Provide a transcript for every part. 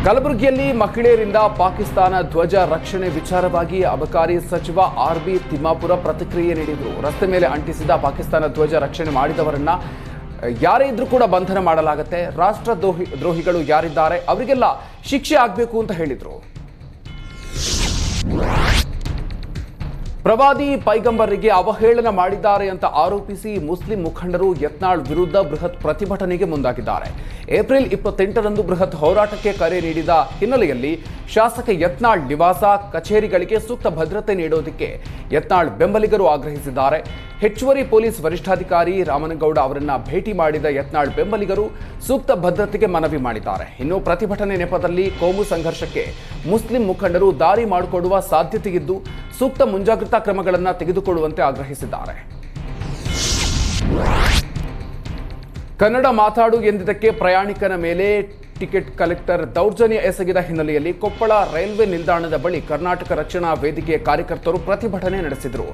ಕಲಬುರಗಿಯಲ್ಲಿ ಮಹಿಳೆಯರಿಂದ ಪಾಕಿಸ್ತಾನ ಧ್ವಜ ರಕ್ಷಣೆ ವಿಚಾರವಾಗಿ ಅಬಕಾರಿ ಸಚಿವ ಆರ್.ಬಿ. ತಿಮ್ಮಾಪುರ ಪ್ರತಿಕ್ರಿಯೆ ನೀಡಿದರು. ರಸ್ತೆ ಮೇಲೆ ಅಂಟಿಸಿದ ಪಾಕಿಸ್ತಾನ ಧ್ವಜ ರಕ್ಷಣೆ ಮಾಡಿದವರನ್ನ ಯಾರೇ ಇದ್ರೂ ಕೂಡ ಬಂಧನ ಮಾಡಲಾಗುತ್ತೆ. ರಾಷ್ಟ್ರ ದ್ರೋಹಿಗಳು ಯಾರಿದ್ದಾರೆ ಅವರಿಗೆಲ್ಲ ಶಿಕ್ಷೆ ಆಗಬೇಕು ಅಂತ ಹೇಳಿದರು. ಪ್ರವಾದಿ ಪೈಗಂಬರ್ರಿಗೆ ಅವಹೇಳನ ಮಾಡಿದ್ದಾರೆ ಅಂತ ಆರೋಪಿಸಿ ಮುಸ್ಲಿಂ ಮುಖಂಡರು ಯತ್ನಾಳ್ ವಿರುದ್ಧ ಬೃಹತ್ ಪ್ರತಿಭಟನೆಗೆ ಮುಂದಾಗಿದ್ದಾರೆ. ಏಪ್ರಿಲ್ 28ರಂದು ಬೃಹತ್ ಹೋರಾಟಕ್ಕೆ ಕರೆ ನೀಡಿದ ಹಿನ್ನೆಲೆಯಲ್ಲಿ ಶಾಸಕ ಯತ್ನಾಳ್ ನಿವಾಸ ಕಚೇರಿಗಳಿಗೆ ಸೂಕ್ತ ಭದ್ರತೆ ನೀಡೋದಕ್ಕೆ ಯತ್ನಾಳ್ ಬೆಂಬಲಿಗರು ಆಗ್ರಹಿಸಿದ್ದಾರೆ. ಹೆಚ್ಚುವರಿ ಪೊಲೀಸ್ ವರಿಷ್ಠಾಧಿಕಾರಿ ರಾಮನಗೌಡ ಅವರನ್ನ ಭೇಟಿ ಮಾಡಿದ ಯತ್ನಾಳ್ ಬೆಂಬಲಿಗರು ಸೂಕ್ತ ಭದ್ರತೆಗೆ ಮನವಿ ಮಾಡಿದ್ದಾರೆ. ಇನ್ನು ಪ್ರತಿಭಟನೆ ನೆಪದಲ್ಲಿ ಕೋಮು ಸಂಘರ್ಷಕ್ಕೆ ಮುಸ್ಲಿಂ ಮುಖಂಡರು ದಾರಿ ಮಾಡಿಕೊಡುವ ಸಾಧ್ಯತೆಯಿದ್ದು ಸೂಕ್ತ ಮುಂಜಾಗ್ರತಾ ಕ್ರಮಗಳನ್ನು ತೆಗೆದುಕೊಳ್ಳುವಂತೆ ಆಗ್ರಹಿಸಿದ್ದಾರೆ. ಕನ್ನಡ ಮಾತಾಡು ಎಂದಿದ್ದಕ್ಕೆ ಪ್ರಯಾಣಿಕನ ಮೇಲೆ ಟಿಕೆಟ್ ಕಲೆಕ್ಟರ್ ದೌರ್ಜನ್ಯ ಎಸಗಿದ ಹಿನ್ನೆಲೆಯಲ್ಲಿ ಕೊಪ್ಪಳ ರೈಲ್ವೆ ನಿಲ್ದಾಣದ ಬಳಿ ಕರ್ನಾಟಕ ರಕ್ಷಣಾ ವೇದಿಕೆಯ ಕಾರ್ಯಕರ್ತರು ಪ್ರತಿಭಟನೆ ನಡೆಸಿದರು.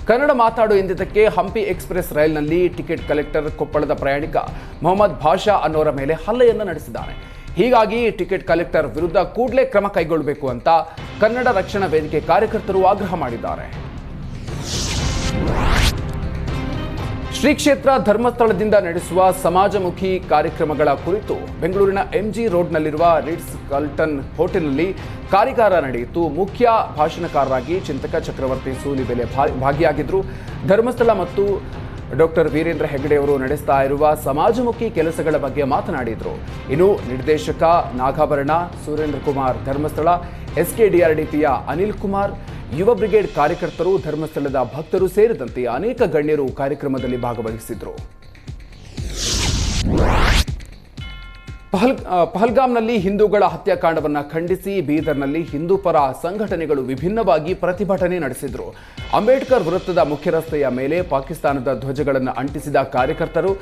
ಕನ್ನಡ ಮಾತಾಡು ಎಂದಿದ್ದಕ್ಕೆ ಹಂಪಿ ಎಕ್ಸ್ಪ್ರೆಸ್ ರೈಲ್ನಲ್ಲಿ ಟಿಕೆಟ್ ಕಲೆಕ್ಟರ್ ಕೊಪ್ಪಳದ ಪ್ರಯಾಣಿಕ ಮೊಹಮ್ಮದ್ ಭಾಷಾ ಅನ್ನೋರ ಮೇಲೆ ಹಲ್ಲೆಯನ್ನು ನಡೆಸಿದ್ದಾನೆ. ಹೀಗಾಗಿ ಟಿಕೆಟ್ ಕಲೆಕ್ಟರ್ ವಿರುದ್ಧ ಕೂಡಲೇ ಕ್ರಮ ಕೈಗೊಳ್ಳಬೇಕು ಅಂತ ಕನ್ನಡ ರಕ್ಷಣಾ ವೇದಿಕೆ ಕಾರ್ಯಕರ್ತರು ಆಗ್ರಹ ಮಾಡಿದ್ದಾರೆ. ಶ್ರೀ ಕ್ಷೇತ್ರ ಧರ್ಮಸ್ಥಳದಿಂದ ನಡೆಸುವ ಸಮಾಜಮುಖಿ ಕಾರ್ಯಕ್ರಮಗಳ ಕುರಿತು ಬೆಂಗಳೂರಿನ ಎಂಜಿ ರೋಡ್ನಲ್ಲಿರುವ ರಿಟ್ಸ್ ಕಾರ್ಲ್ಟನ್ ಹೋಟೆಲ್ನಲ್ಲಿ ಕಾರ್ಯಾಗಾರ ನಡೆಯಿತು. ಮುಖ್ಯ ಭಾಷಣಕಾರರಾಗಿ ಚಿಂತಕ ಚಕ್ರವರ್ತಿ ಸೂಲಿಬೆಲೆ ಭಾಗಿಯಾಗಿದ್ದರು. ಧರ್ಮಸ್ಥಳ ಮತ್ತು ಡಾಕ್ಟರ್ ವೀರೇಂದ್ರ ಹೆಗ್ಗಡೆ ಅವರು ನಡೆಸ್ತಾ ಇರುವ ಸಮಾಜಮುಖಿ ಕೆಲಸಗಳ ಬಗ್ಗೆ ಮಾತನಾಡಿದರು. ಇನ್ನು ನಿರ್ದೇಶಕ ನಾಗಾಭರಣ, ಸುರೇಂದ್ರ ಕುಮಾರ್ ಧರ್ಮಸ್ಥಳ, SKDRDPಯ ಅನಿಲ್ ಕುಮಾರ್, ಯುವ ಬ್ರಿಗೇಡ್ ಕಾರ್ಯಕರ್ತರು, ಧರ್ಮಸ್ಥಳದ ಭಕ್ತರು ಸೇರಿದಂತೆ ಅನೇಕ ಗಣ್ಯರು ಕಾರ್ಯಕ್ರಮದಲ್ಲಿ ಭಾಗವಹಿಸಿದರು. ಪಹಲ್ಗಾಮ್ನಲ್ಲಿ ಹಿಂದೂಗಳ ಹತ್ಯಾಕಾಂಡವನ್ನು ಖಂಡಿಸಿ ಬೀದರ್ನಲ್ಲಿ ಹಿಂದೂ ಪರ ಸಂಘಟನೆಗಳು ವಿಭಿನ್ನವಾಗಿ ಪ್ರತಿಭಟನೆ ನಡೆಸಿದರು. ಅಂಬೇಡ್ಕರ್ ವೃತ್ತದ ಮುಖ್ಯ ರಸ್ತೆಯ ಮೇಲೆ ಪಾಕಿಸ್ತಾನದ ಧ್ವಜಗಳನ್ನು ಅಂಟಿಸಿದ ಕಾರ್ಯಕರ್ತರು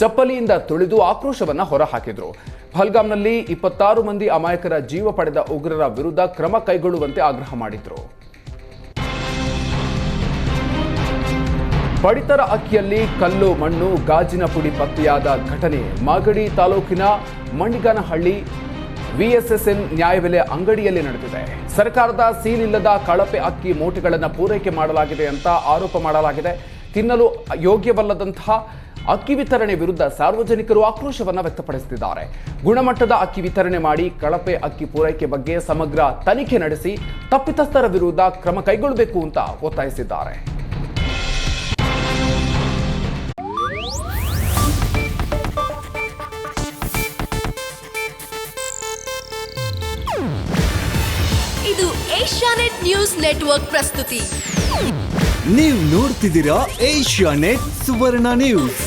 ಚಪ್ಪಲಿಯಿಂದ ತುಳಿದು ಆಕ್ರೋಶವನ್ನು ಹೊರಹಾಕಿದರು. ಪಹಲ್ಗಾಮ್ನಲ್ಲಿ 26 ಮಂದಿ ಅಮಾಯಕರ ಜೀವ ಪಡೆದ ಉಗ್ರರ ವಿರುದ್ಧ ಕ್ರಮ ಕೈಗೊಳ್ಳುವಂತೆ ಆಗ್ರಹ ಮಾಡಿದರು. ಪಡಿತರ ಅಕ್ಕಿಯಲ್ಲಿ ಕಲ್ಲು, ಮಣ್ಣು, ಗಾಜಿನ ಪುಡಿ ಪತ್ತೆಯಾದ ಘಟನೆ ಮಾಗಡಿ ತಾಲೂಕಿನ ಮಂಡಿಗಾನಹಳ್ಳಿ VSSN ನ್ಯಾಯಬೆಲೆ ಅಂಗಡಿಯಲ್ಲಿ ನಡೆದಿದೆ. ಸರ್ಕಾರದ ಸೀಲ್ ಇಲ್ಲದ ಕಳಪೆ ಅಕ್ಕಿ ಮೂಟೆಗಳನ್ನು ಪೂರೈಕೆ ಮಾಡಲಾಗಿದೆ ಅಂತ ಆರೋಪ ಮಾಡಲಾಗಿದೆ. ತಿನ್ನಲು ಯೋಗ್ಯವಲ್ಲದಂತಹ ಅಕ್ಕಿ ವಿತರಣೆ ವಿರುದ್ಧ ಸಾರ್ವಜನಿಕರು ಆಕ್ರೋಶವನ್ನು ವ್ಯಕ್ತಪಡಿಸುತ್ತಿದ್ದಾರೆ. ಗುಣಮಟ್ಟದ ಅಕ್ಕಿ ವಿತರಣೆ ಮಾಡಿ ಕಳಪೆ ಅಕ್ಕಿ ಪೂರೈಕೆ ಬಗ್ಗೆ ಸಮಗ್ರ ತನಿಖೆ ನಡೆಸಿ ತಪ್ಪಿತಸ್ಥರ ವಿರುದ್ಧ ಕ್ರಮ ಕೈಗೊಳ್ಳಬೇಕು ಅಂತ ಒತ್ತಾಯಿಸಿದ್ದಾರೆ. ಇದು ಏಷ್ಯಾನೆಟ್ ನ್ಯೂಸ್ ನೆಟ್ವರ್ಕ್ ಪ್ರಸ್ತುತಿ. ನೀವು ನೋಡ್ತಿದ್ದೀರಾ ಏಷ್ಯಾನೆಟ್ ಸುವರ್ಣ ನ್ಯೂಸ್.